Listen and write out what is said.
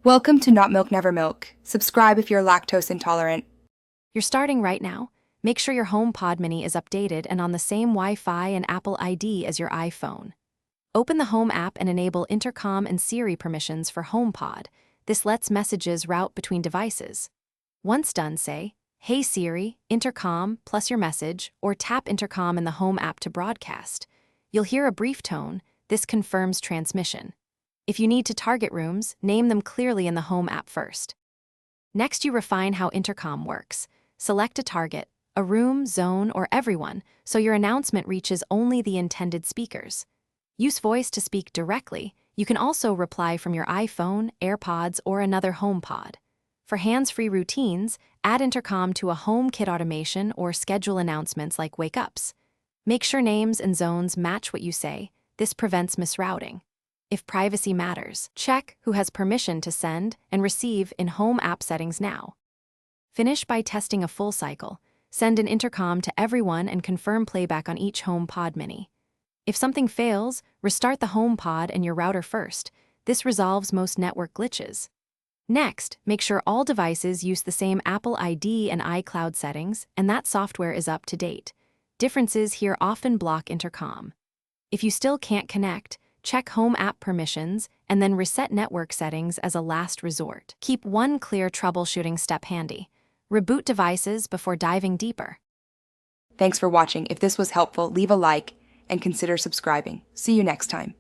Welcome to Not Milk Never Milk. Subscribe if you're lactose intolerant. You're starting right now. Make sure your Homepod Mini is updated and on the same Wi-Fi and Apple ID as your iPhone. Open the Home app and enable Intercom and Siri permissions for HomePod. This lets messages route between devices. Once done, say, "Hey Siri, Intercom," plus your message, or tap Intercom in the Home app to broadcast. You'll hear a brief tone. This confirms transmission. If you need to target rooms, name them clearly in the Home app first. Next, you refine how Intercom works. Select a target, a room, zone, or everyone, so your announcement reaches only the intended speakers. Use voice to speak directly. You can also reply from your iPhone, AirPods, or another HomePod. For hands-free routines, add Intercom to a HomeKit automation or schedule announcements like wake-ups. Make sure names and zones match what you say. This prevents misrouting. If privacy matters, check who has permission to send and receive in Home app settings now. Finish by testing a full cycle. Send an Intercom to everyone and confirm playback on each HomePod Mini. If something fails, restart the HomePod and your router first. This resolves most network glitches. Next, make sure all devices use the same Apple ID and iCloud settings and that software is up to date. Differences here often block Intercom. If you still can't connect, check Home app permissions and then reset network settings as a last resort. Keep one clear troubleshooting step handy. Reboot devices before diving deeper. Thanks for watching. If this was helpful, leave a like and consider subscribing. See you next time.